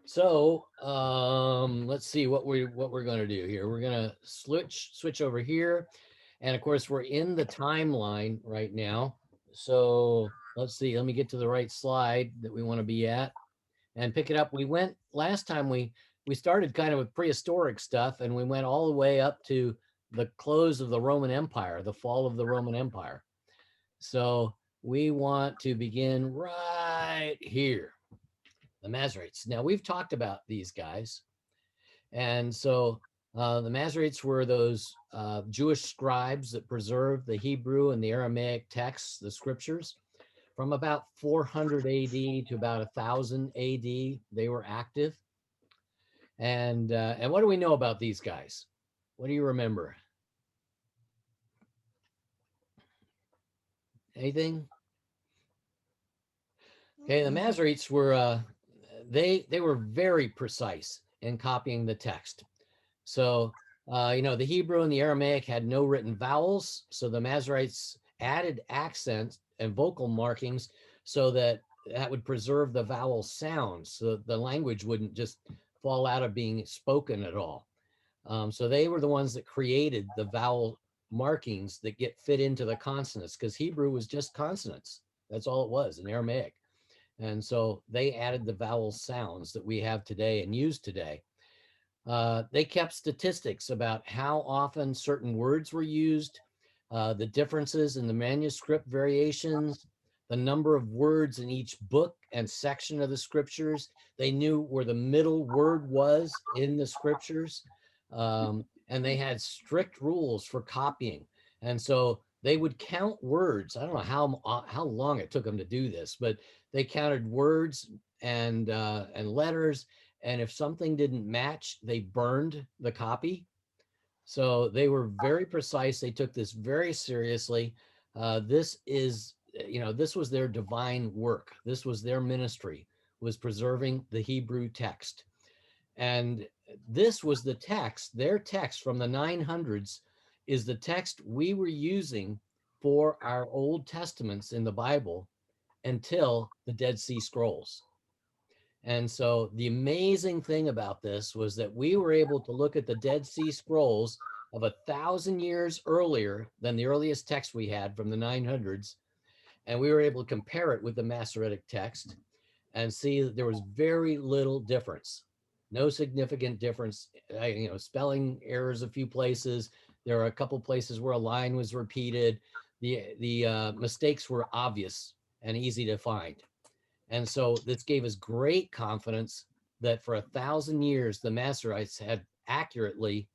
Let's see what we're going to do here. We're going to switch over here, and of course we're in the timeline right now. So let's see. Let me get to the right slide that we want to be at and pick it up. We went last time. We started kind of with prehistoric stuff, and we went all the way up to the close of the Roman Empire, the fall of the Roman Empire. So we want to begin right here. The Masoretes. Now we've talked about these guys, and so the Masoretes were those Jewish scribes that preserved the Hebrew and the Aramaic texts, the scriptures, from about 400 A.D. to about 1000 A.D. They were active, and what do we know about these guys? What do you remember? Anything? Okay, the Masoretes were they were very precise in copying the text. So, the Hebrew and the Aramaic had no written vowels. So the Masoretes added accents and vocal markings so that would preserve the vowel sounds. So the language wouldn't just fall out of being spoken at all. So they were the ones that created the vowel markings that get fit into the consonants, because Hebrew was just consonants. That's all it was in Aramaic. And so they added the vowel sounds that we have today and use today. They kept statistics about how often certain words were used, the differences in the manuscript variations, the number of words in each book and section of the scriptures. They knew where the middle word was in the scriptures, and they had strict rules for copying. And so they would count words. I don't know how long it took them to do this, but they counted words and letters, and if something didn't match, they burned the copy. So they were very precise. They took this very seriously. This was their divine work. This was their ministry, was preserving the Hebrew text. And this was the text, their text from the 900s is the text we were using for our Old Testaments in the Bible until the Dead Sea Scrolls. And so the amazing thing about this was that we were able to look at the Dead Sea Scrolls of 1,000 years earlier than the earliest text we had from the 900s. And we were able to compare it with the Masoretic text and see that there was very little difference, no significant difference. Spelling errors a few places. There are a couple places where a line was repeated. The mistakes were obvious and easy to find. And so this gave us great confidence that for 1,000 years, the Masoretes had accurately,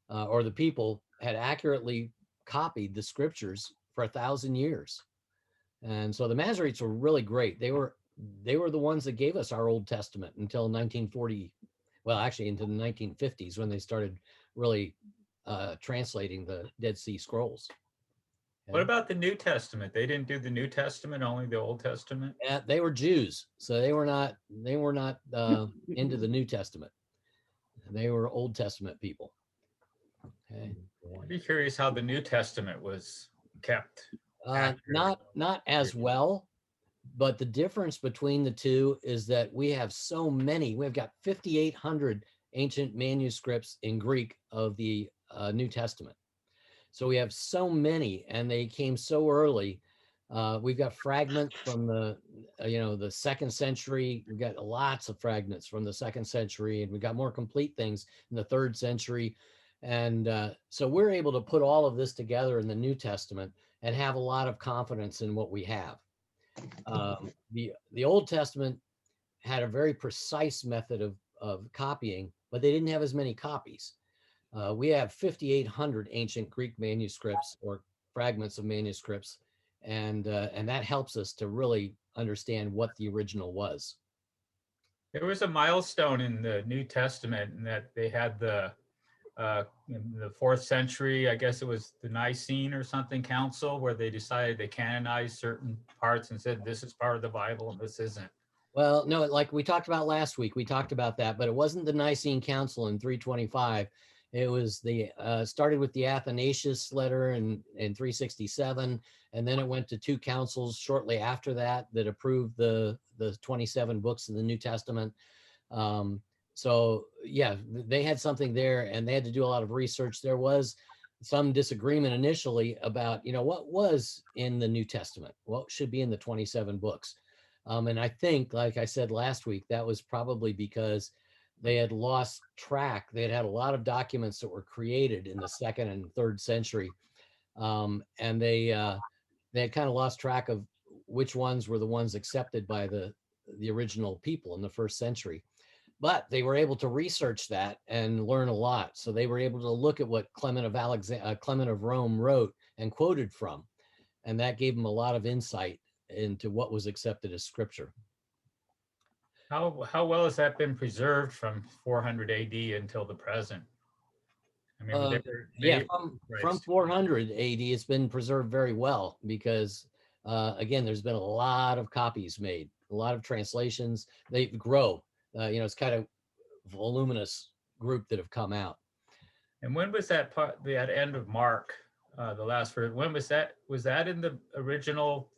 or the people had accurately copied the scriptures for 1,000 years. And so the Masoretes were really great. They were the ones that gave us our Old Testament until 1940, well, actually into the 1950s when they started really translating the Dead Sea Scrolls. What about the New Testament? They didn't do the New Testament, only the Old Testament? Yeah, they were Jews, so they were not into the New Testament. They were Old Testament people. Okay. I'd be curious how the New Testament was kept. Not as well, but the difference between the two is that we have so many. We've got 5,800 ancient manuscripts in Greek of the New Testament. So we have so many, and they came so early. We've got fragments from the 2nd century. We've got lots of fragments from the 2nd century, and we've got more complete things in the 3rd century. And so we're able to put all of this together in the New Testament and have a lot of confidence in what we have. The Old Testament had a very precise method of copying, but they didn't have as many copies. We have 5,800 ancient Greek manuscripts or fragments of manuscripts, and that helps us to really understand what the original was. There was a milestone in the New Testament in that they had in the 4th century, I guess it was the Nicene or something council, where they decided they canonized certain parts and said this is part of the Bible and this isn't. Well, no, like we talked about last week, we talked about that, but it wasn't the Nicene Council in 325. It was started with the Athanasius letter in 367, and then it went to 2 councils shortly after that approved the 27 books of the New Testament. So yeah, they had something there, and they had to do a lot of research. There was some disagreement initially about, what was in the New Testament, what should be in the 27 books. And I think, like I said last week, that was probably because they had lost track. They had had a lot of documents that were created in the second and third century, and they had kind of lost track of which ones were the ones accepted by the original people in the first century. But they were able to research that and learn a lot. So they were able to look at what Clement of Rome wrote and quoted from, and that gave them a lot of insight into what was accepted as scripture. How well has that been preserved from 400 AD until the present? I mean, Uh, yeah, they from Christ. 400 AD, it's been preserved very well because, again, there's been a lot of copies made, a lot of translations. They grow. It's kind of voluminous group that have come out. And when was that part, that end of Mark, the last verse? When was that? Was that in the original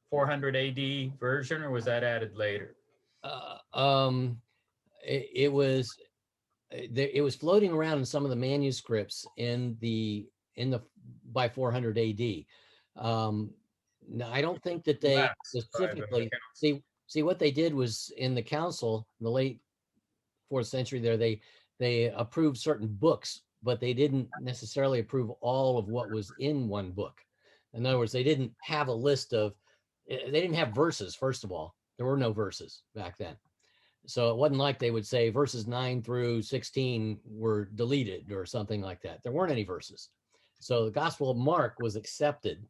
400 AD version, or was that added later? Uh, um, it was it was floating around in some of the manuscripts in the by 400 AD. No, I don't think that they Last by the specifically council. see what they did was in the council in the late fourth century. There, they approved certain books, but they didn't necessarily approve all of what was in one book. In other words, they didn't have a list of. They didn't have verses. First of all, there were no verses back then. So it wasn't like they would say verses 9 through 16 were deleted or something like that. There weren't any verses. So the Gospel of Mark was accepted,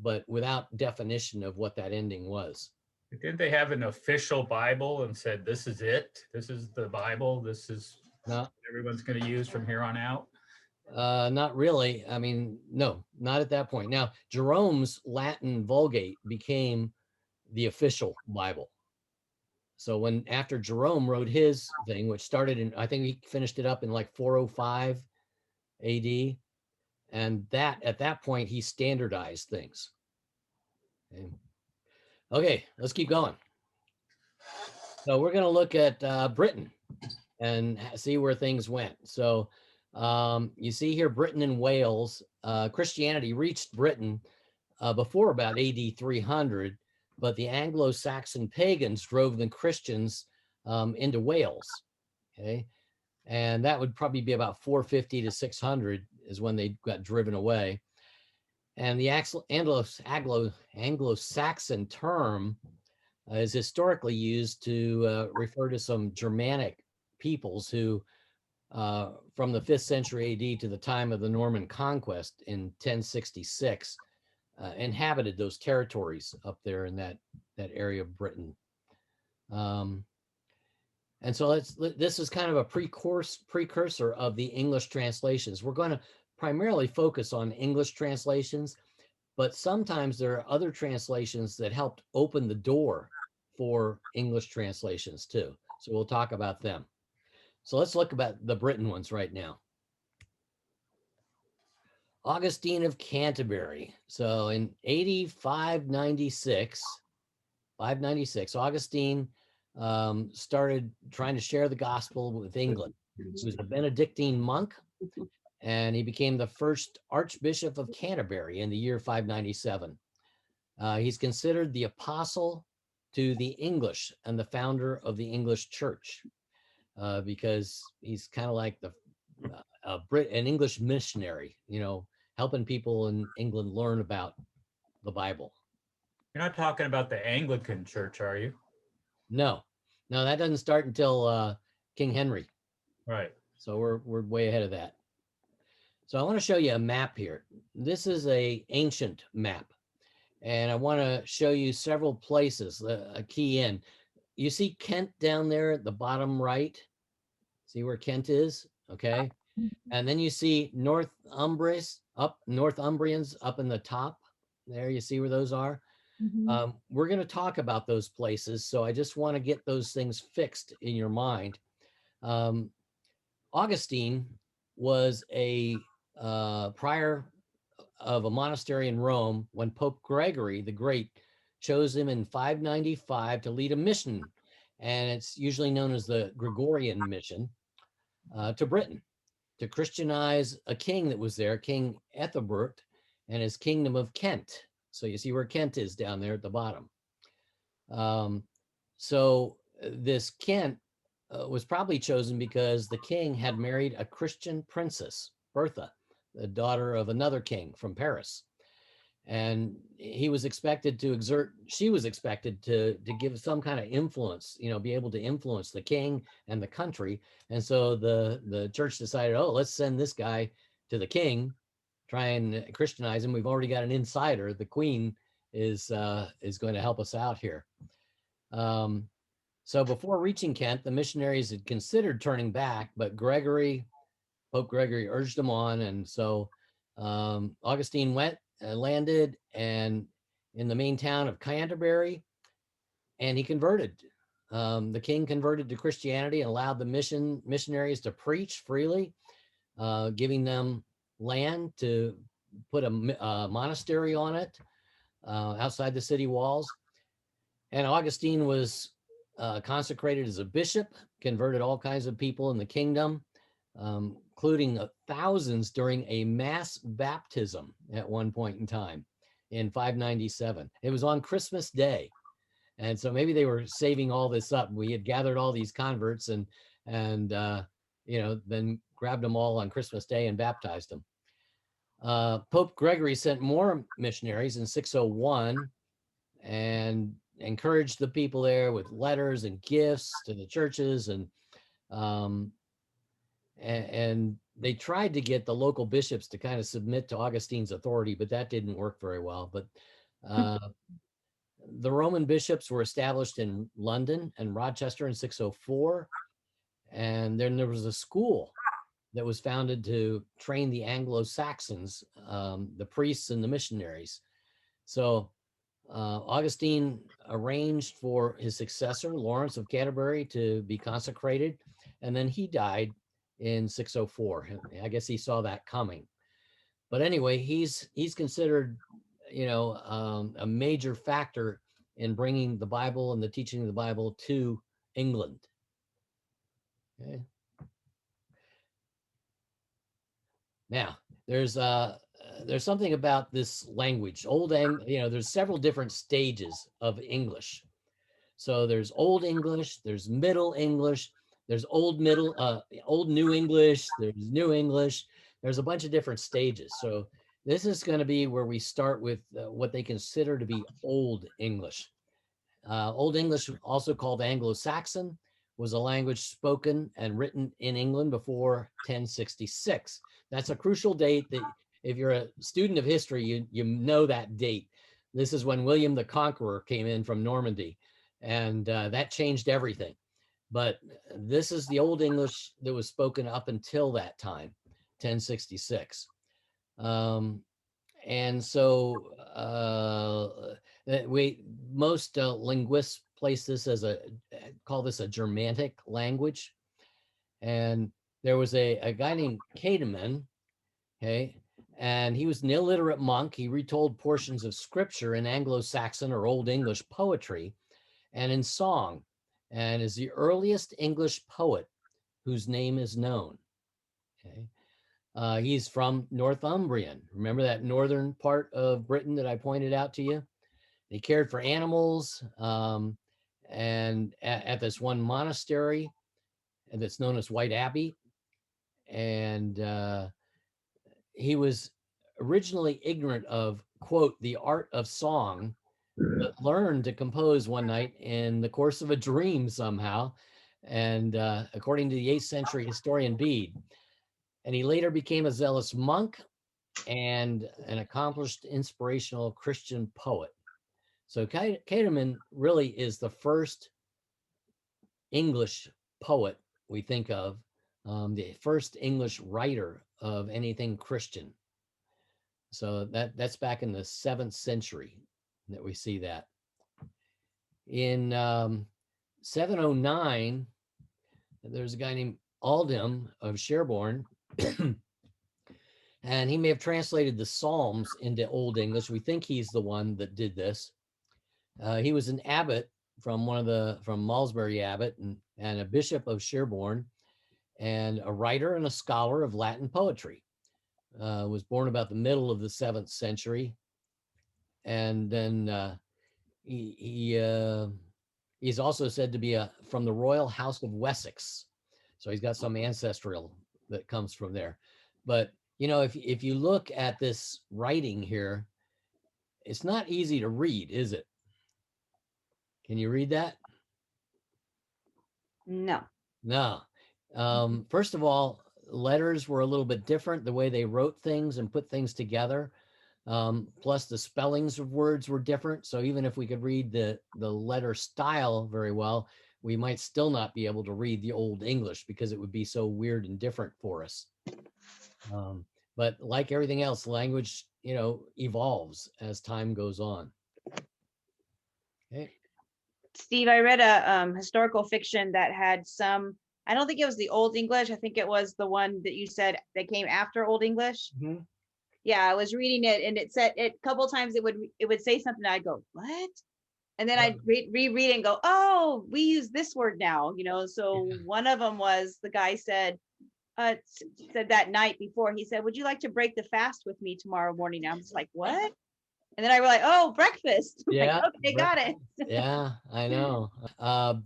but without definition of what that ending was. Didn't they have an official Bible and said, this is it? This is the Bible. This is No, everyone's going to use from here on out? not really. I mean, no, not at that point. Now, Jerome's Latin Vulgate became the official Bible. So when after Jerome wrote his thing, which started in, I think he finished it up in like 405 AD, and that at that point he standardized things. Okay, let's keep going. So we're going to look at Britain and see where things went. So you see here Britain and Wales. Christianity reached Britain before about AD 300, but the Anglo-Saxon pagans drove the Christians into Wales. Okay, and that would probably be about 450 to 600 is when they got driven away. And the Anglo-Saxon term is historically used to refer to some Germanic peoples who, from the 5th century AD to the time of the Norman conquest in 1066, inhabited those territories up there in that area of Britain. And so this is kind of a precursor of the English translations. We're going to primarily focus on English translations, but sometimes there are other translations that helped open the door for English translations too. So we'll talk about them. So let's look about the Britain ones right now. Augustine of Canterbury. So in 596, Augustine started trying to share the gospel with England. He was a Benedictine monk, and he became the first Archbishop of Canterbury in the year 597. He's considered the apostle to the English and the founder of the English church, because he's kind of like an English missionary, helping people in England learn about the Bible. You're not talking about the Anglican Church, are you? No, that doesn't start until King Henry. Right. So we're way ahead of that. So I want to show you a map here. This is a ancient map, and I want to show you several places. A key in. You see Kent down there at the bottom right. See where Kent is? Okay. And then you see Northumbrians up in the top. There, you see where those are. We're going to talk about those places, so I just want to get those things fixed in your mind. Augustine was a prior of a monastery in Rome when Pope Gregory the Great chose him in 595 to lead a mission. and it's usually known as the Gregorian mission, to Britain to Christianize a king that was there, King Ethelbert, and his kingdom of Kent. So you see where Kent is down there at the bottom. This Kent was probably chosen because the king had married a Christian princess, Bertha, the daughter of another king from Paris. And she was expected to give some kind of influence, be able to influence the king and the country. And so the church decided, oh, let's send this guy to the king, try and Christianize him. We've already got an insider. The queen is going to help us out here. So before reaching Kent, the missionaries had considered turning back, but Pope Gregory urged them on. And so Augustine went and landed in the main town of Canterbury, and he converted. The king converted to Christianity and allowed the missionaries to preach freely, giving them land to put a monastery on it outside the city walls. And Augustine was consecrated as a bishop, converted all kinds of people in the kingdom, including thousands during a mass baptism at one point in time in 597. It was on Christmas Day. And so maybe they were saving all this up. We had gathered all these converts and then grabbed them all on Christmas Day and baptized them. Pope Gregory sent more missionaries in 601 and encouraged the people there with letters and gifts to the churches, and they tried to get the local bishops to kind of submit to Augustine's authority, but that didn't work very well. But the Roman bishops were established in London and Rochester in 604. And then there was a school that was founded to train the Anglo-Saxons, the priests and the missionaries. So Augustine arranged for his successor, Lawrence of Canterbury, to be consecrated, and then he died in 604. I guess he saw that coming. But anyway, he's considered, a major factor in bringing the Bible and the teaching of the Bible to England. Okay. Now, there's something about this language. There's several different stages of English. So there's Old English, there's Middle English, there's Old New English, there's New English. There's a bunch of different stages. So this is going to be where we start with what they consider to be Old English. Old English, also called Anglo-Saxon, was a language spoken and written in England before 1066. That's a crucial date that if you're a student of history, you know that date. This is when William the Conqueror came in from Normandy, and that changed everything. But this is the Old English that was spoken up until that time, 1066. And so most linguists call this a Germanic language. And there was a guy named Caedmon, okay, and he was an illiterate monk. He retold portions of scripture in Anglo-Saxon or Old English poetry and in song, and is the earliest English poet whose name is known. Okay. He's from Northumbrian. Remember that northern part of Britain that I pointed out to you? He cared for animals, and at this one monastery that's known as White Abbey. And he was originally ignorant of, quote, the art of song, but learned to compose one night in the course of a dream somehow. And according to the 8th century historian Bede, and he later became a zealous monk and an accomplished inspirational Christian poet. So Caedmon really is the first English poet we think of, the first English writer of anything Christian. So that's back in the 7th century that we see that. In 709, there's a guy named Aldhelm of Sherborne, and he may have translated the Psalms into Old English. We think he's the one that did this. He was an abbot from Malmesbury Abbot and a bishop of Sherborne, and a writer and a scholar of Latin poetry. Was born about the middle of the 7th century, and then he's also said to be from the royal house of Wessex, so he's got some ancestral that comes from there. But if you look at this writing here, it's not easy to read, is it? Can you read that? No. No. First of all, letters were a little bit different, the way they wrote things and put things together. Plus the spellings of words were different. So even if we could read the letter style very well, we might still not be able to read the Old English because it would be so weird and different for us. But like everything else, language, evolves as time goes on. Okay. Steve, I read a historical fiction that had some, I don't think it was the Old English. I think it was the one that you said that came after Old English. Mm-hmm. Yeah, I was reading it, and it said it a couple times. It would say something. I'd go, what? And then I'd reread it and go, oh, we use this word now. So one of them was, the guy said that night before, he said, would you like to break the fast with me tomorrow morning? I was like, what? And then I realized, oh, breakfast. Yeah. Like, okay, got it. Yeah, I know.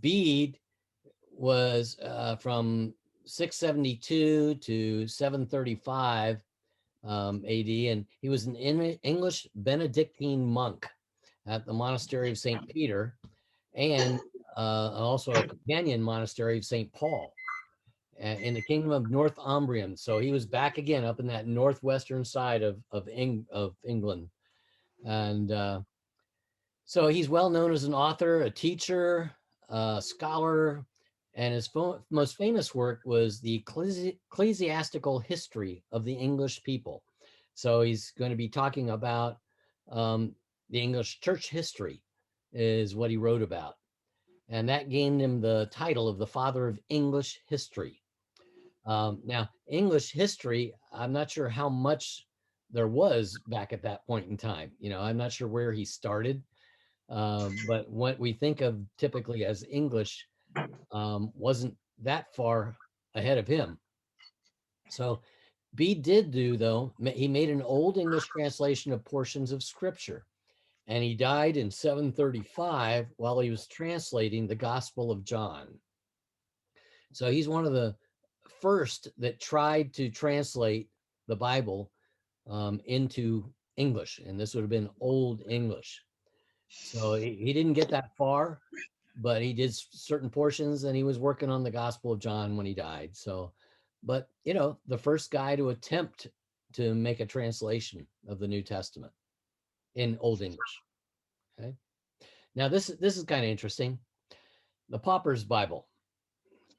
Bede was from 672 to 735 AD, and he was an English Benedictine monk at the monastery of St. Peter, and also a companion monastery of St. Paul in the kingdom of Northumbrian. So he was back again up in that northwestern side of England. And so he's well known as an author, a teacher, a scholar, and his most famous work was the Ecclesiastical History of the English People. So he's going to be talking about the English church history is what he wrote about. And that gained him the title of the father of English history. Now, English history, I'm not sure how much there was back at that point in time. I'm not sure where he started. But what we think of typically as English wasn't that far ahead of him. So Bede did do, though, he made an Old English translation of portions of scripture, and he died in 735 while he was translating the Gospel of John. So he's one of the first that tried to translate the Bible into English, and this would have been Old English. So he didn't get that far, but he did certain portions, and he was working on the Gospel of John when he died. So, but the first guy to attempt to make a translation of the New Testament in Old English. Okay. Now this is kind of interesting. The Pauper's Bible.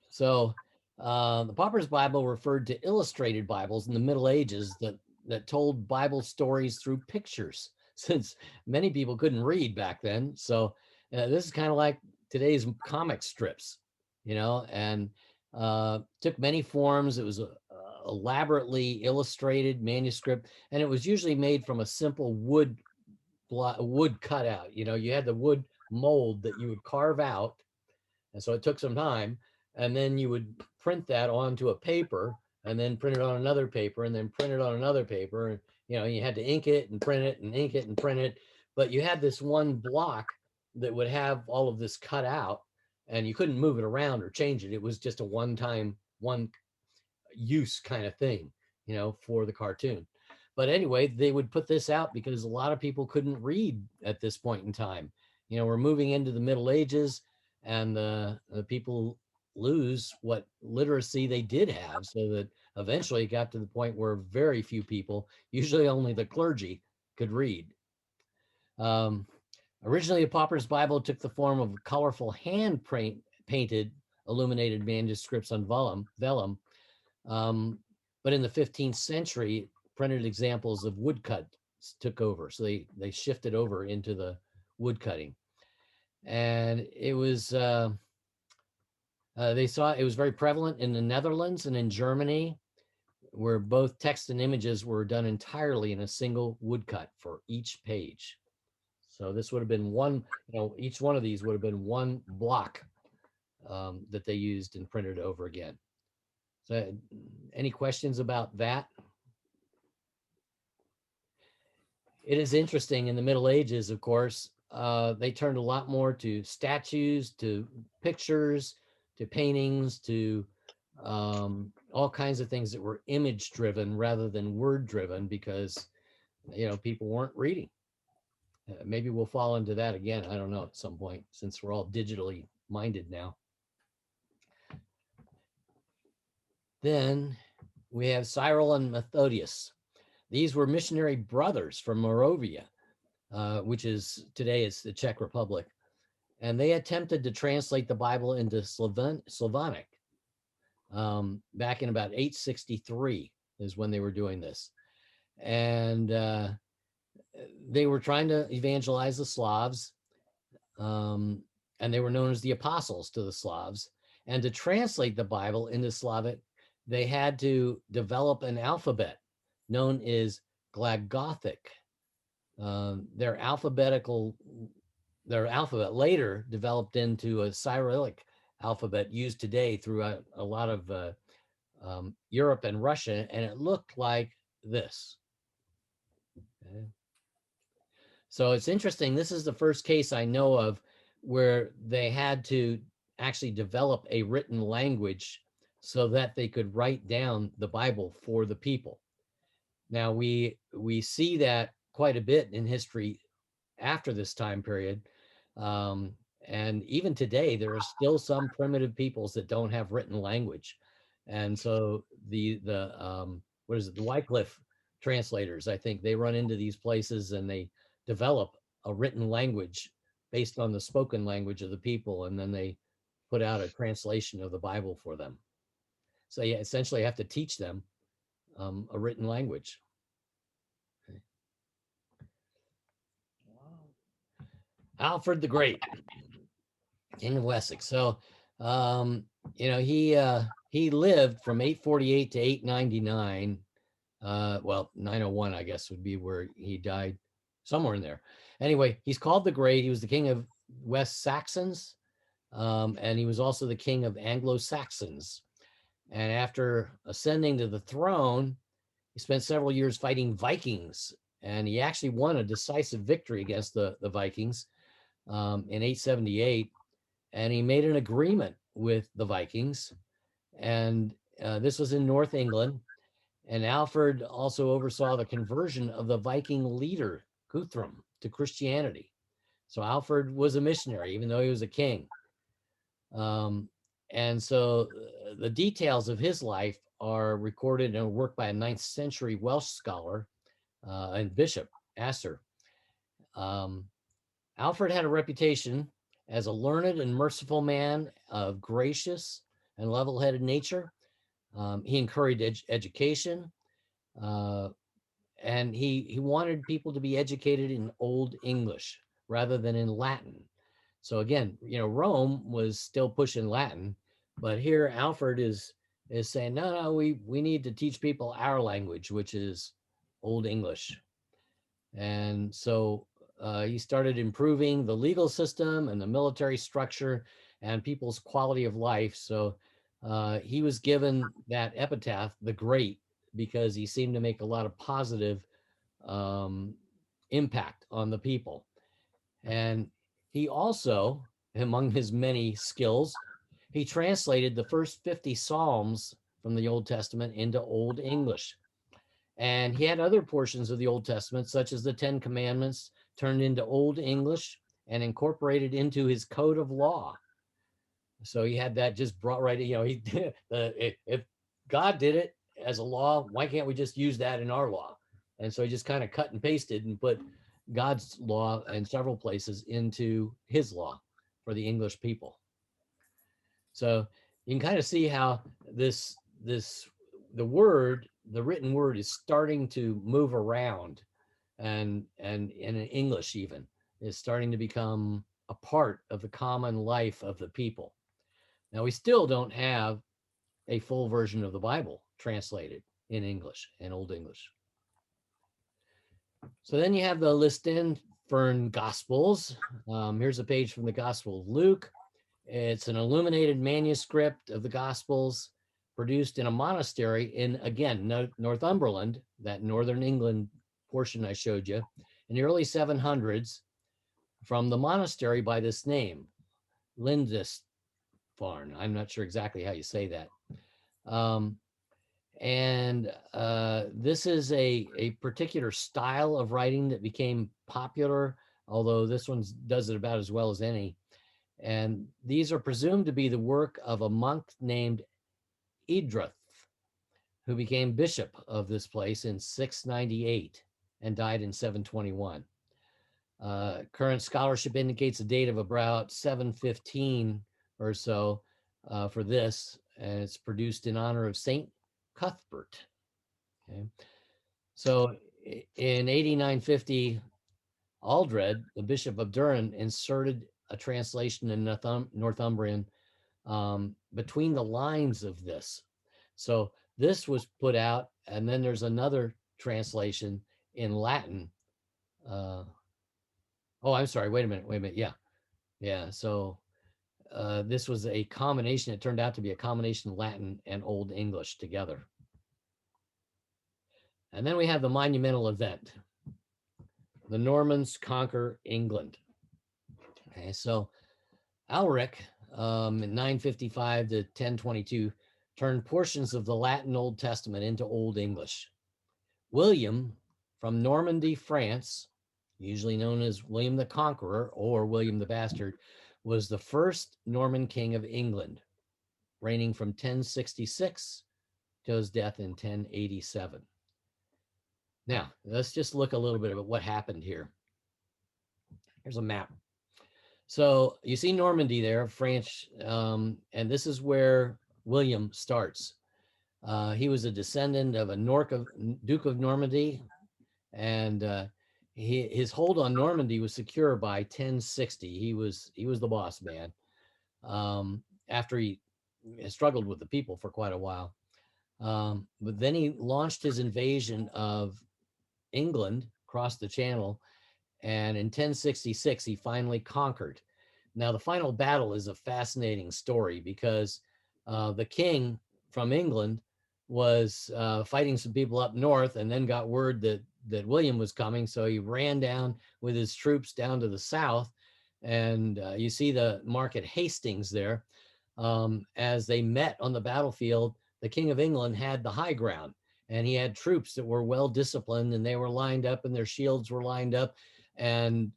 So the Pauper's Bible referred to illustrated Bibles in the Middle Ages that told Bible stories through pictures, since many people couldn't read back then. So this is kind of like today's comic strips, and took many forms. It was a elaborately illustrated manuscript, and it was usually made from a simple wood cutout. You had the wood mold that you would carve out, and so it took some time, and then you would print that onto a paper, and then print it on another paper, and then print it on another paper. And you had to ink it and print it and ink it and print it, but you had this one block that would have all of this cut out, and you couldn't move it around or change it. It was just a one use kind of thing, for the cartoon. But anyway, they would put this out because a lot of people couldn't read at this point in time. We're moving into the Middle Ages, and the people lose what literacy they did have, so that eventually it got to the point where very few people, usually only the clergy, could read. Originally, a Pauper's Bible took the form of colorful hand-painted illuminated manuscripts on vellum, but in the 15th century, printed examples of woodcuts took over. So they shifted over into the woodcutting, and it was they saw it was very prevalent in the Netherlands and in Germany, where both text and images were done entirely in a single woodcut for each page. So this would have been one, each one of these would have been one block that they used and printed over again. So any questions about that? It is interesting in the Middle Ages, of course, they turned a lot more to statues, to pictures, to paintings, to all kinds of things that were image driven rather than word driven, because people weren't reading. Maybe we'll fall into that again. I don't know, at some point, since we're all digitally minded now. Then we have Cyril and Methodius. These were missionary brothers from Moravia, which is today is the Czech Republic. And they attempted to translate the Bible into Slavonic back in about 863 is when they were doing this. And they were trying to evangelize the Slavs, and they were known as the apostles to the Slavs. And to translate the Bible into Slavic, they had to develop an alphabet known as Glagothic. Their alphabet later developed into a Cyrillic alphabet used today throughout a lot of Europe and Russia, and it looked like this. Okay. So it's interesting. This is the first case I know of where they had to actually develop a written language so that they could write down the Bible for the people. Now we see that quite a bit in history after this time period. And even today, there are still some primitive peoples that don't have written language. And so the Wycliffe translators, I think they run into these places and they develop a written language based on the spoken language of the people. And then they put out a translation of the Bible for them. So you essentially have to teach them a written language. Alfred the Great, King of Wessex. So, he lived from 848 to 899. Well, 901, I guess, would be where he died, somewhere in there. Anyway, he's called the Great. He was the king of West Saxons, and he was also the king of Anglo-Saxons. And after ascending to the throne, he spent several years fighting Vikings, and he actually won a decisive victory against the Vikings in 878. And he made an agreement with the Vikings, and this was in North England. And Alfred also oversaw the conversion of the Viking leader Guthrum to Christianity. So Alfred was a missionary, even though he was a king. And so the details of his life are recorded in a work by a 9th century Welsh scholar and bishop, Asser. Alfred had a reputation as a learned and merciful man of gracious and level-headed nature. He encouraged education, and he wanted people to be educated in Old English rather than in Latin. So again, Rome was still pushing Latin, but here Alfred is saying, no, we need to teach people our language, which is Old English. And so he started improving the legal system and the military structure and people's quality of life. So he was given that epitaph, the Great, because he seemed to make a lot of positive impact on the people. And he also, among his many skills, he translated the first 50 Psalms from the Old Testament into Old English. And he had other portions of the Old Testament, such as the 10 Commandments, turned into Old English and incorporated into his code of law. So he had that just brought right, if God did it as a law, why can't we just use that in our law? And so he just kind of cut and pasted and put God's law in several places into his law for the English people. So you can kind of see how the written word is starting to move around, and in English even is starting to become a part of the common life of the people. Now, we still don't have a full version of the Bible translated in English and Old English. So then you have the Liston Fern Gospels. Here's a page from the Gospel of Luke. It's an illuminated manuscript of the Gospels produced in a monastery in, again, Northumberland, that northern England portion I showed you, in the early 700s, from the monastery by this name, Lindisfarne. I'm not sure exactly how you say that. This is a particular style of writing that became popular, although this one does it about as well as any. And these are presumed to be the work of a monk named Idrith, who became bishop of this place in 698 and died in 721. Current scholarship indicates a date of about 715 or so for this, and it's produced in honor of Saint Cuthbert. Okay. So in 8950, Aldred, the Bishop of Durham, inserted a translation in Northumbrian between the lines of this. So this was put out, and then there's another translation in Latin. Oh, I'm sorry. Wait a minute. Yeah. So this was a combination. It turned out to be a combination of Latin and Old English together. And then we have the monumental event. The Normans conquer England. Okay, so Alaric, in 955 to 1022, turned portions of the Latin Old Testament into Old English. William from Normandy, France, usually known as William the Conqueror or William the Bastard, was the first Norman king of England, reigning from 1066 to his death in 1087. Now, let's just look a little bit at what happened here. Here's a map. So you see Normandy there, France, and this is where William starts. He was a descendant of a Duke of Normandy, and his hold on Normandy was secure by 1060. He was the boss man. After he struggled with the people for quite a while, but then he launched his invasion of England across the Channel, and in 1066 he finally conquered. Now the final battle is a fascinating story because the king from England was fighting some people up north, and then got word that William was coming, so he ran down with his troops down to the south, and you see the mark at Hastings there. As they met on the battlefield, the King of England had the high ground, and he had troops that were well disciplined, and they were lined up, and their shields were lined up. And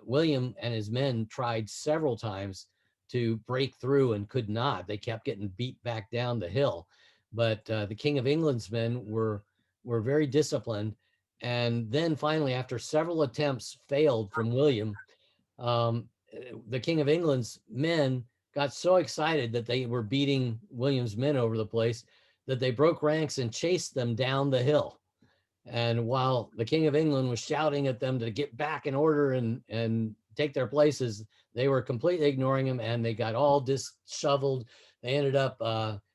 William and his men tried several times to break through and could not. They kept getting beat back down the hill. But the King of England's men were very disciplined. And then finally, after several attempts failed from William, the King of England's men got so excited that they were beating William's men over the place that they broke ranks and chased them down the hill. And while the King of England was shouting at them to get back in order and take their places, they were completely ignoring him, and they got all disheveled. They ended up,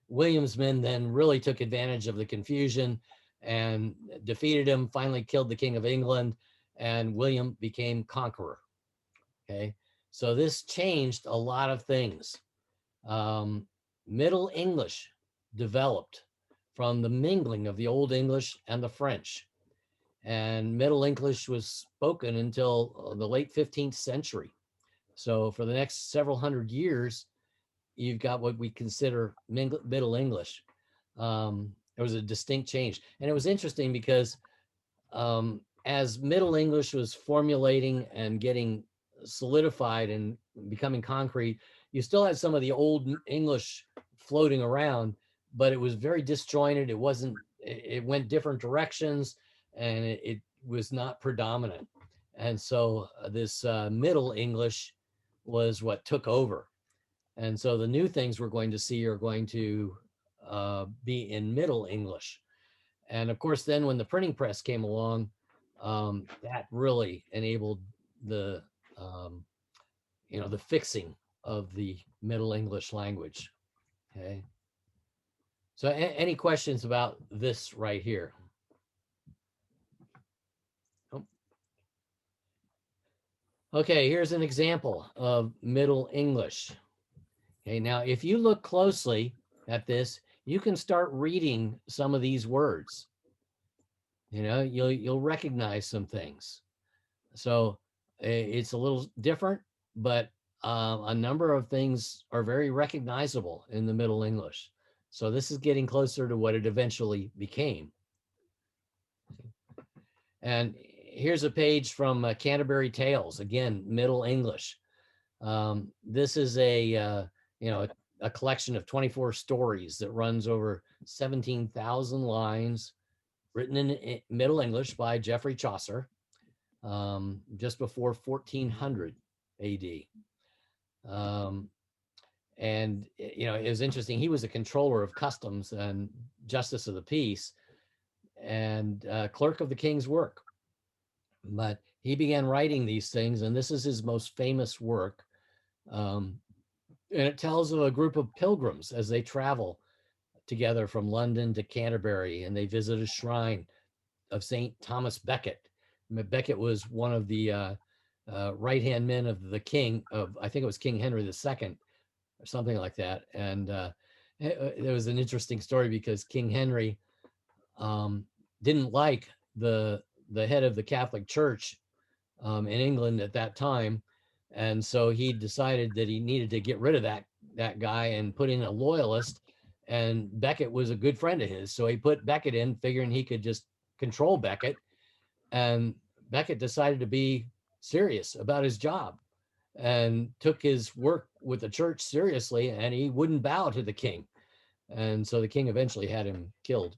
William's men then really took advantage of the confusion and defeated him, finally killed the King of England, and William became conqueror. Okay, so this changed a lot of things. Middle English developed from the mingling of the Old English and the French. And Middle English was spoken until the late 15th century. So for the next several hundred years, you've got what we consider Middle English. There was a distinct change. And it was interesting because as Middle English was formulating and getting solidified and becoming concrete, you still had some of the Old English floating around, but it was very disjointed. It went different directions, and it was not predominant. And so this Middle English was what took over. And so the new things we're going to see are going to be in Middle English. And of course, then when the printing press came along, that really enabled the the fixing of the Middle English language. Okay. So any questions about this right here? Oh. Okay, here's an example of Middle English. Okay, now if you look closely at this, you can start reading some of these words. You know, you'll recognize some things. So it's a little different, but a number of things are very recognizable in the Middle English. So this is getting closer to what it eventually became. And here's a page from Canterbury Tales, again, Middle English. This is a collection of 24 stories that runs over 17,000 lines, written in Middle English by Geoffrey Chaucer, just before 1400 AD. And it was interesting. He was a controller of customs and justice of the peace and clerk of the king's work. But he began writing these things, and this is his most famous work. And it tells of a group of pilgrims as they travel together from London to Canterbury, and they visit a shrine of St. Thomas Becket. Becket was one of the right-hand men of the king of, I think it was King Henry II or something like that. And there was an interesting story because King Henry didn't like the head of the Catholic Church in England at that time. And so he decided that he needed to get rid of that guy and put in a loyalist. And Becket was a good friend of his. So he put Becket in, figuring he could just control Becket. And Becket decided to be serious about his job and took his work with the church seriously, and he wouldn't bow to the king. And so the king eventually had him killed.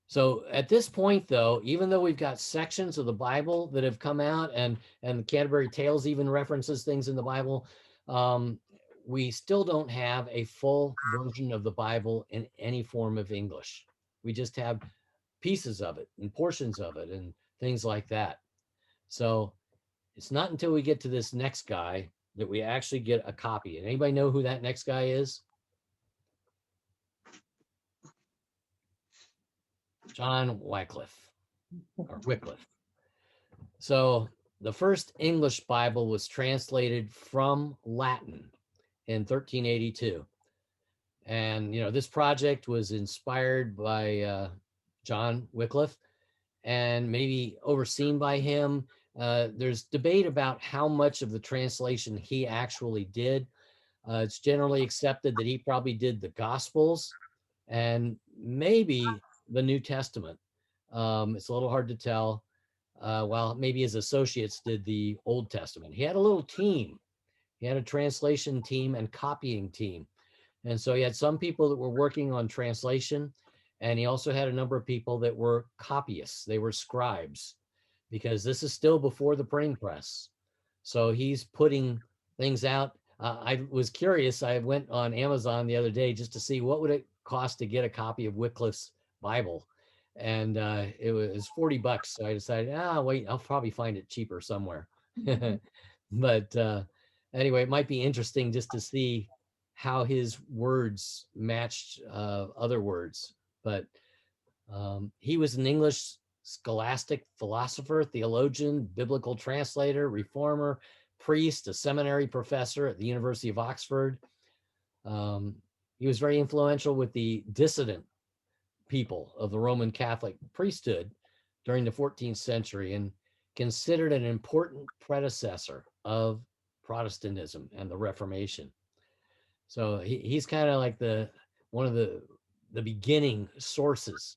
So at this point, though, even though we've got sections of the Bible that have come out, and the Canterbury Tales even references things in the Bible, we still don't have a full version of the Bible in any form of English. We just have pieces of it and portions of it and things like that. So it's not until we get to this next guy that we actually get a copy. And anybody know who that next guy is? John Wycliffe, or Wycliffe. So the first English Bible was translated from Latin in 1382. And, this project was inspired by John Wycliffe and maybe overseen by him. There's debate about how much of the translation he actually did. It's generally accepted that he probably did the Gospels and maybe the New Testament. It's a little hard to tell. While maybe his associates did the Old Testament. He had a little team. He had a translation team and copying team. And so he had some people that were working on translation, and he also had a number of people that were copyists. They were scribes, because this is still before the printing press. So he's putting things out. I was curious. I went on Amazon the other day just to see what would it cost to get a copy of Wycliffe's Bible. And it was $40. So I decided, wait, I'll probably find it cheaper somewhere. But anyway, it might be interesting just to see how his words matched other words. But he was an English scholastic philosopher, theologian, biblical translator, reformer, priest, a seminary professor at the University of Oxford. He was very influential with the dissident people of the Roman Catholic priesthood during the 14th century and considered an important predecessor of Protestantism and the Reformation. So he's kind of like one of the beginning sources.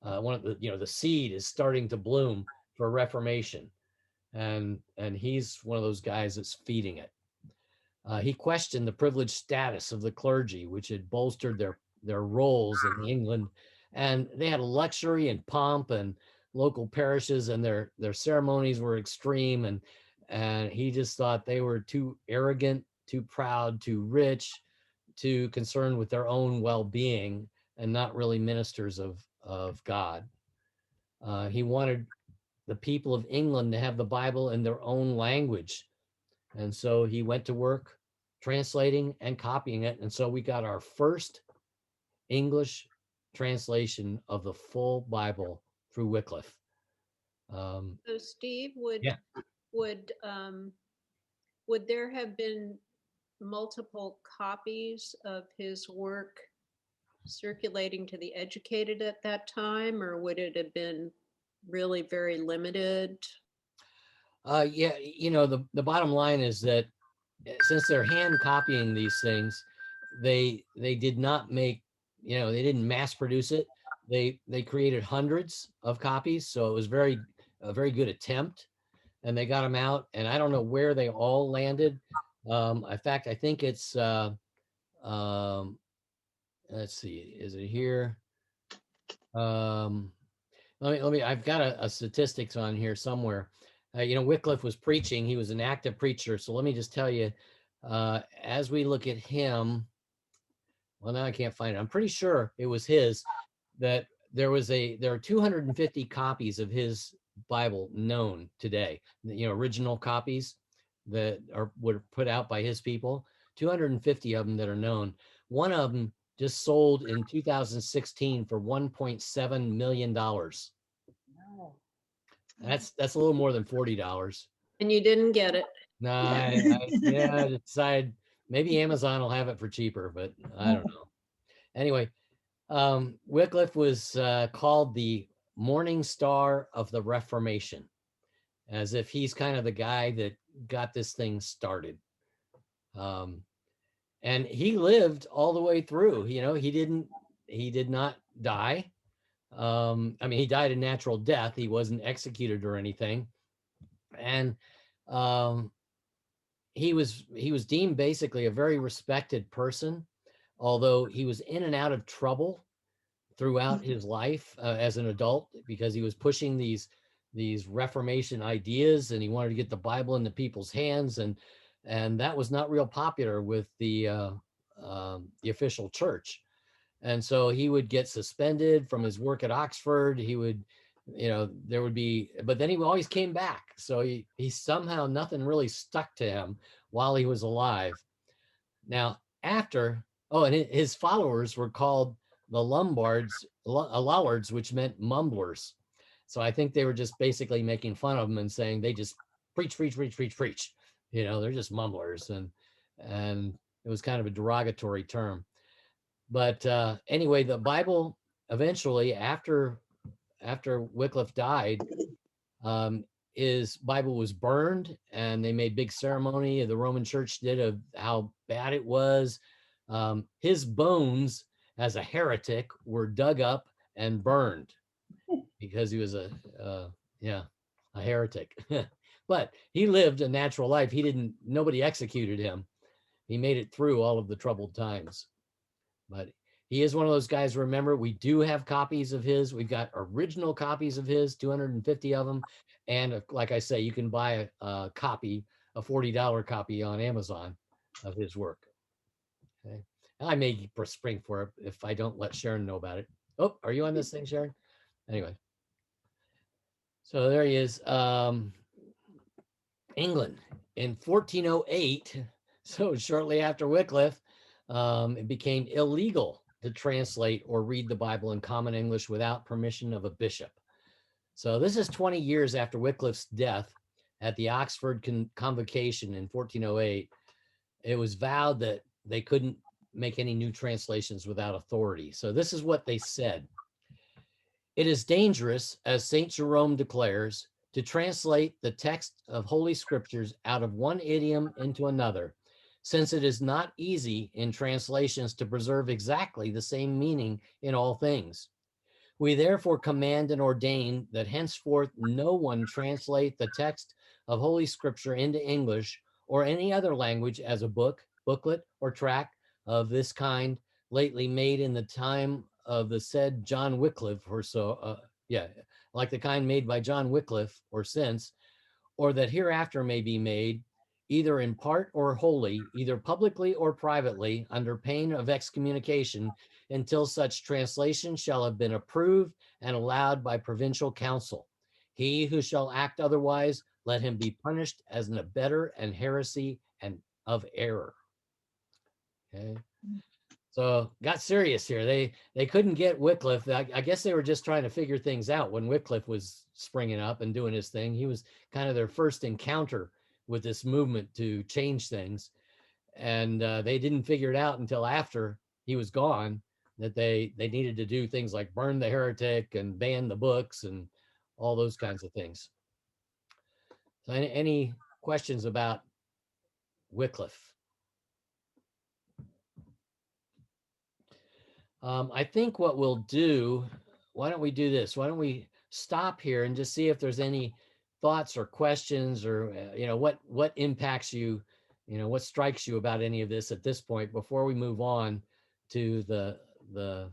One of the seed is starting to bloom for Reformation, and he's one of those guys that's feeding it. He questioned the privileged status of the clergy, which had bolstered their roles in England, and they had luxury and pomp, and local parishes and their ceremonies were extreme, and he just thought they were too arrogant, too proud, too rich, too concerned with their own well-being, and not really ministers of God. He wanted the people of England to have the Bible in their own language. And so he went to work translating and copying it. And so we got our first English translation of the full Bible through Wycliffe. So Steve, Yeah. would would there have been multiple copies of his work circulating to the educated at that time, or would it have been really very limited? Yeah, the bottom line is that since they're hand copying these things, they did not make, they didn't mass produce it. They created hundreds of copies, so it was a very good attempt, and they got them out. And I don't know where they all landed. In fact, I think it's um, let's see, is it here? Um, let me. I've got a statistics on here somewhere. Wycliffe was preaching. He was an active preacher. So let me just tell you, as we look at him, well, now I can't find it. I'm pretty sure it was his that there are 250 copies of his Bible known today. Original copies that were put out by his people. 250 of them that are known. One of them just sold in 2016 for $1.7 million. Wow. That's a little more than $40. And you didn't get it. No, I decided maybe Amazon will have it for cheaper, but I don't know. Anyway, Wycliffe was called the Morning Star of the Reformation, as if he's kind of the guy that got this thing started. And he lived all the way through. He did not die. He died a natural death. He wasn't executed or anything. And he was deemed basically a very respected person, although he was in and out of trouble throughout his life as an adult, because he was pushing these Reformation ideas, and he wanted to get the Bible into people's hands, and that was not real popular with the official church. And so he would get suspended from his work at Oxford. He would, there would be, but then he always came back. So he somehow, nothing really stuck to him while he was alive. Now, and his followers were called the Lollards, which meant mumblers. So I think they were just basically making fun of him and saying they just preach. They're just mumblers, and it was kind of a derogatory term. But anyway, the Bible eventually, after Wycliffe died, his Bible was burned, and they made big ceremony. The Roman Church did of how bad it was. His bones as a heretic were dug up and burned because he was a heretic. But he lived a natural life. Nobody executed him. He made it through all of the troubled times. But he is one of those guys. Remember, we do have copies of his. We've got original copies of his, 250 of them. And like I say, you can buy a copy, a $40 copy on Amazon of his work. Okay. I may spring for it if I don't let Sharon know about it. Oh, are you on this thing, Sharon? Anyway. So there he is. England in 1408. So shortly after Wycliffe, it became illegal to translate or read the Bible in common English without permission of a bishop. So this is 20 years after Wycliffe's death at the Oxford Convocation in 1408. It was vowed that they couldn't make any new translations without authority. So this is what they said. It is dangerous, as St. Jerome declares, to translate the text of Holy Scriptures out of one idiom into another, since it is not easy in translations to preserve exactly the same meaning in all things. We therefore command and ordain that henceforth no one translate the text of Holy Scripture into English or any other language as a book, booklet, or tract of this kind lately made in the time of the said John Wycliffe, or so, like the kind made by John Wycliffe or since, or that hereafter may be made, either in part or wholly, either publicly or privately, under pain of excommunication, until such translation shall have been approved and allowed by provincial council. He who shall act otherwise, let him be punished as an abettor and heresy and of error. Okay. So got serious here. They couldn't get Wycliffe. I guess they were just trying to figure things out when Wycliffe was springing up and doing his thing. He was kind of their first encounter with this movement to change things, and they didn't figure it out until after he was gone, that they needed to do things like burn the heretic and ban the books and all those kinds of things. So any questions about Wycliffe? I think what we'll do, why don't we do this? Why don't we stop here and just see if there's any thoughts or questions, or what impacts you, what strikes you about any of this at this point before we move on to the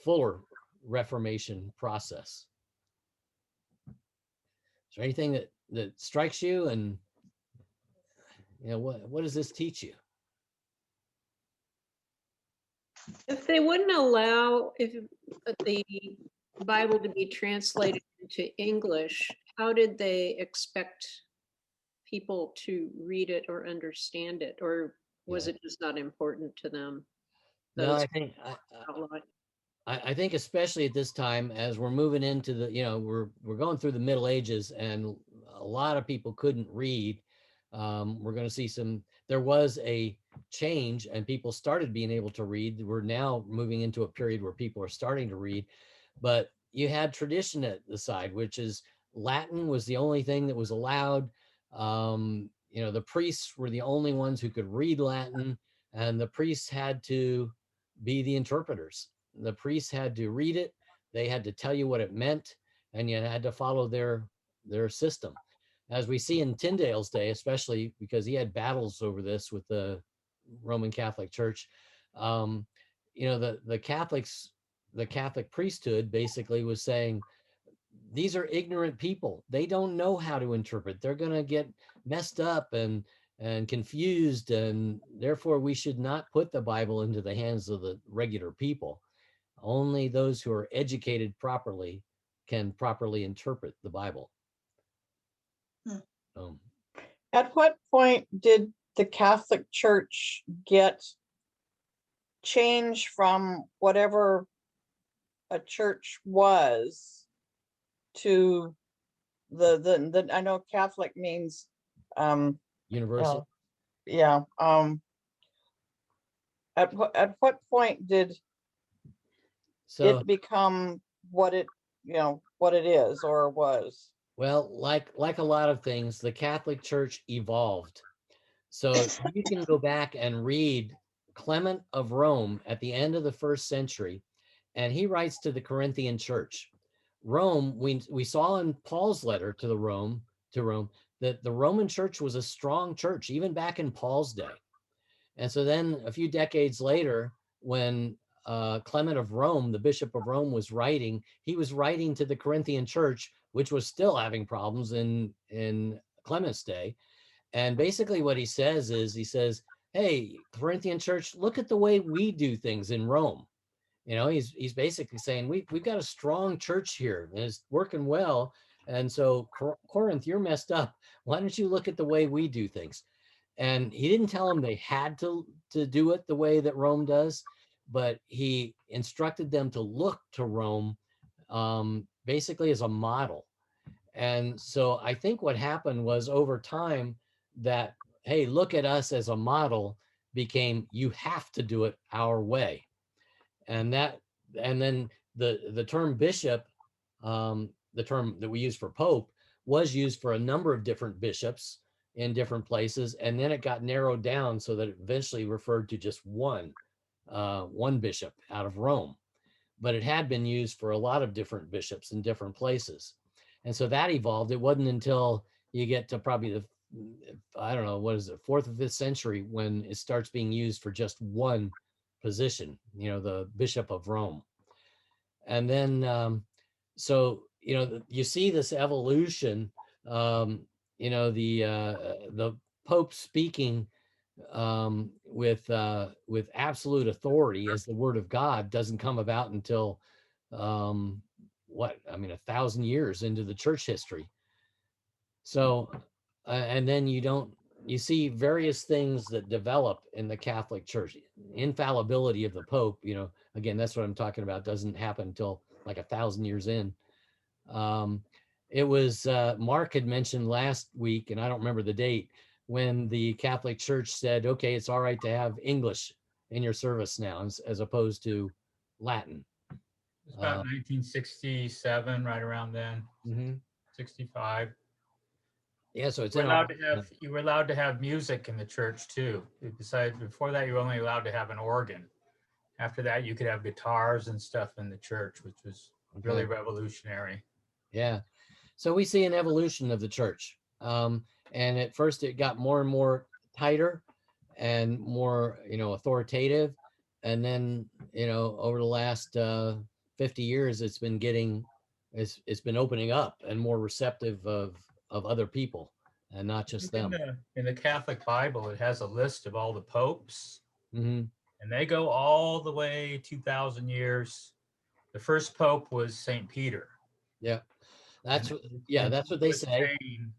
fuller Reformation process. Is there anything that strikes you, and what does this teach you? If they wouldn't allow the Bible to be translated into English, how did they expect people to read it or understand it? Or was Yeah. it just not important to them? No, Those I think outlawed? I think especially at this time, as we're moving into the, we're going through the Middle Ages, and a lot of people couldn't read. We're going to see there was a change, and people started being able to read. We're now moving into a period where people are starting to read, but you had tradition at the side, which is Latin was the only thing that was allowed. The priests were the only ones who could read Latin, and the priests had to be the interpreters. The priests had to read it. They had to tell you what it meant, and you had to follow their system. As we see in Tyndale's day, especially because he had battles over this with the Roman Catholic Church. The Catholics, the Catholic priesthood basically was saying, these are ignorant people. They don't know how to interpret. They're going to get messed up and confused, and therefore we should not put the Bible into the hands of the regular people. Only those who are educated properly can properly interpret the Bible. At what point did the Catholic Church get change from whatever a church was to the I know Catholic means Universal. yeah. At what point did it become what it is or was? Well, like a lot of things, the Catholic Church evolved. So you can go back and read Clement of Rome at the end of the 1st century, and he writes to the Corinthian church. Rome, we saw in Paul's letter to Rome, that the Roman church was a strong church, even back in Paul's day. And so then a few decades later, when Clement of Rome, the Bishop of Rome, was writing, he was writing to the Corinthian church, which was still having problems in Clement's day. And basically what he says is, hey, Corinthian church, look at the way we do things in Rome. He's basically saying, we've got a strong church here and it's working well. And so Corinth, you're messed up. Why don't you look at the way we do things? And he didn't tell them they had to do it the way that Rome does, but he instructed them to look to Rome basically as a model. And so I think what happened was, over time, that, hey, look at us as a model became, you have to do it our way. And then the term bishop, the term that we use for pope, was used for a number of different bishops in different places, and then it got narrowed down so that it eventually referred to just one bishop out of Rome. But it had been used for a lot of different bishops in different places, and so that evolved. It wasn't until you get to probably the, I don't know, what is it, 4th or 5th century, when it starts being used for just one position, the Bishop of Rome. And then so you see this evolution, the Pope speaking with absolute authority as the Word of God doesn't come about until 1,000 years into the church history. So and then you don't you see various things that develop in the Catholic Church. Infallibility of the Pope, again, that's what I'm talking about, doesn't happen until like 1,000 years in. It was Mark had mentioned last week, and I don't remember the date, when the Catholic Church said, okay, it's all right to have English in your service now, as opposed to Latin. It's about 1967, right around then, Mhm. 65. Yeah, so it's We're in allowed our, to have, you were allowed to have music in the church too. Besides, before that, you were only allowed to have an organ. After that, you could have guitars and stuff in the church, which was really okay. revolutionary. Yeah. So we see an evolution of the church. And at first it got more and more tighter and more, authoritative. And then, over the last 50 years, it's been opening up and more receptive of other people and not just them. In the Catholic Bible, it has a list of all the popes, Hmm. and they go all the way 2,000 years. The first pope was St. Peter. Yeah. That's And what, yeah, that's what they was say. chained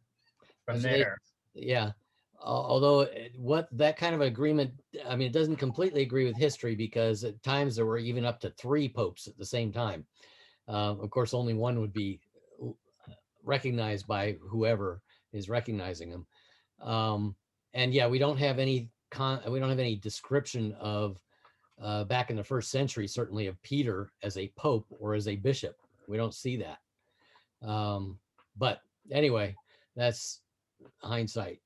from That's what they, there. yeah. Although what that kind of agreement, I mean, it doesn't completely agree with history, because at times there were even up to 3 popes at the same time. Of course, only one would be recognized by whoever is recognizing them. And yeah, we don't have any description of back in the first century, certainly, of Peter as a pope or as a bishop. We don't see that. But anyway, that's hindsight.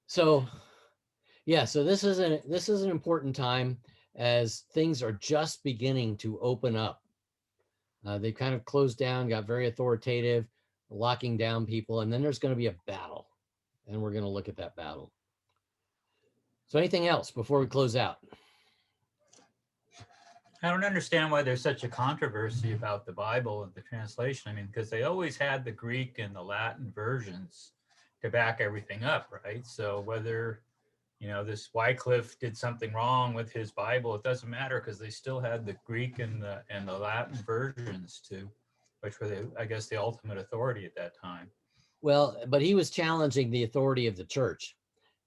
So yeah, so this is an important time, as things are just beginning to open up. They've kind of closed down, got very authoritative, locking down people, and then there's going to be a battle, and we're going to look at that battle. So anything else before we close out? I don't understand why there's such a controversy about the Bible and the translation. I mean, because they always had the Greek and the Latin versions to back everything up, right? So whether, this Wycliffe did something wrong with his Bible, it doesn't matter, because they still had the Greek and the Latin versions too, which were, I guess, the ultimate authority at that time. Well, but he was challenging the authority of the church.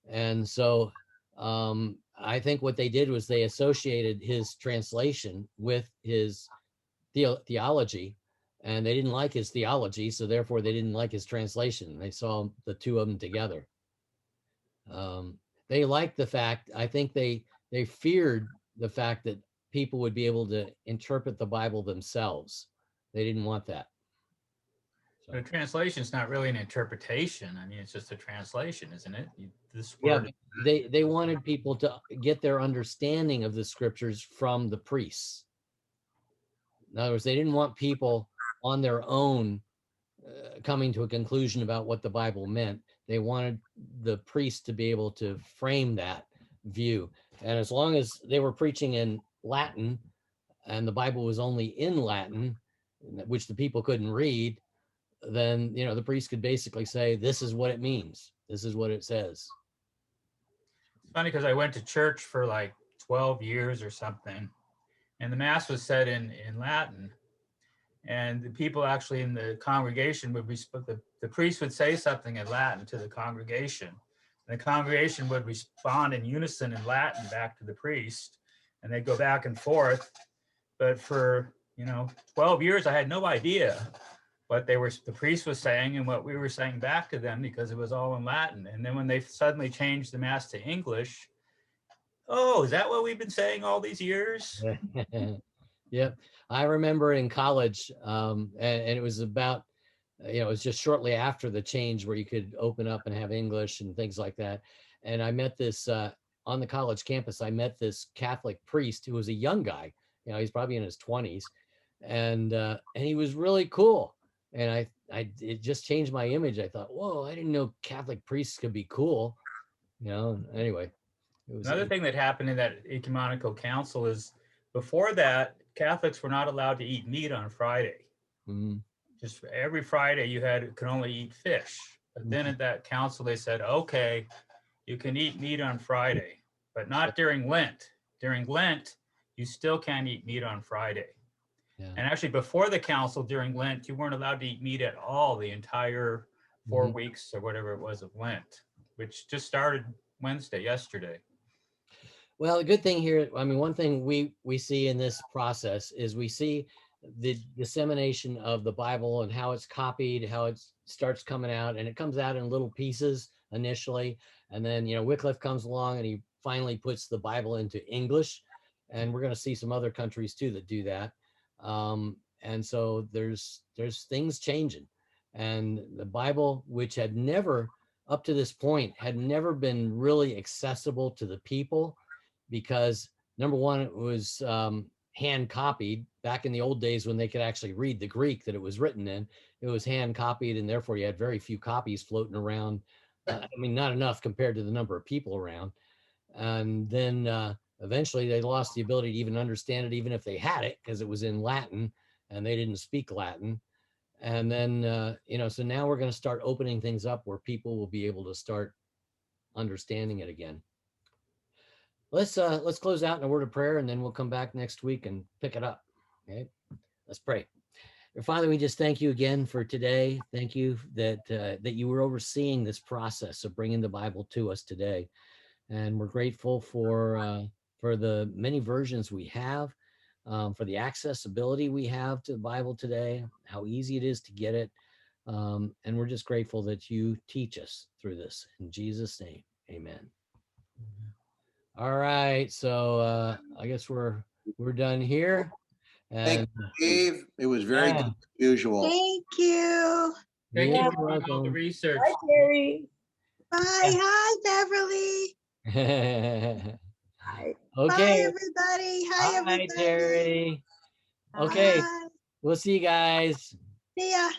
And so I think what they did was they associated his translation with his theology, and they didn't like his theology, so therefore they didn't like his translation. They saw the two of them together. They liked the fact, I think they feared the fact that people would be able to interpret the Bible themselves. They didn't want that. So, The translation is not really an interpretation. I mean, it's just a translation, isn't it? This yeah, word. they wanted people to get their understanding of the scriptures from the priests. In other words, they didn't want people on their own coming to a conclusion about what the Bible meant. They wanted the priest to be able to frame that view. And as long as they were preaching in Latin and the Bible was only in Latin, which the people couldn't read, then, the priest could basically say, this is what it means. This is what it says. It's funny, because I went to church for like 12 years or something, and the mass was said in Latin. And the people actually in the congregation would the priest would say something in Latin to the congregation. And the congregation would respond in unison in Latin back to the priest, and they'd go back and forth. But for 12 years, I had no idea what the priest was saying and what we were saying back to them, because it was all in Latin. And then when they suddenly changed the mass to English, oh, is that what we've been saying all these years? Yep. I remember in college, and it was about, it was just shortly after the change where you could open up and have English and things like that. And I met this, on the college campus, I met this Catholic priest who was a young guy. He's probably in his 20s, and he was really cool. And it just changed my image. I thought, whoa, I didn't know Catholic priests could be cool. Anyway. Another thing that happened in that ecumenical council is, before that, Catholics were not allowed to eat meat on Friday. Mm-hmm. Just every Friday you could only eat fish. But then at that council they said, okay, you can eat meat on Friday, but not during Lent. During Lent, you still can't eat meat on Friday. Yeah. And actually, before the council, during Lent, you weren't allowed to eat meat at all the entire 4 weeks or whatever it was of Lent. which just started yesterday. Well, the good thing here, I mean, one thing we see in this process is we see the dissemination of the Bible and how it's copied, how it starts coming out, and it comes out in little pieces initially. And then, Wycliffe comes along and he finally puts the Bible into English. And we're going to see some other countries too that do that. And so there's things changing. And the Bible, which had never, up to this point, had never been really accessible to the people, because number one, it was hand copied back in the old days when they could actually read the Greek that it was written in. It was hand copied, and therefore you had very few copies floating around. I mean, not enough compared to the number of people around. And then eventually they lost the ability to even understand it, even if they had it, because it was in Latin and they didn't speak Latin. And then, so now we're going to start opening things up where people will be able to start understanding it again. Let's close out in a word of prayer, and then we'll come back next week and pick it up. Okay, let's pray. Father, we just thank you again for today. Thank you that you were overseeing this process of bringing the Bible to us today, and we're grateful for the many versions we have, for the accessibility we have to the Bible today, how easy it is to get it, and we're just grateful that you teach us through this. In Jesus' name, amen. All right, so I guess we're done here. Thank And you, Dave. It was very good as usual. Thank you. Thank you're you for doing all the welcome. research. Hi, Terry. Bye. Hi, Beverly. Bye, Okay. everybody. Hi, Hi, everybody. Terry. Okay, Bye. we'll see you guys. See ya.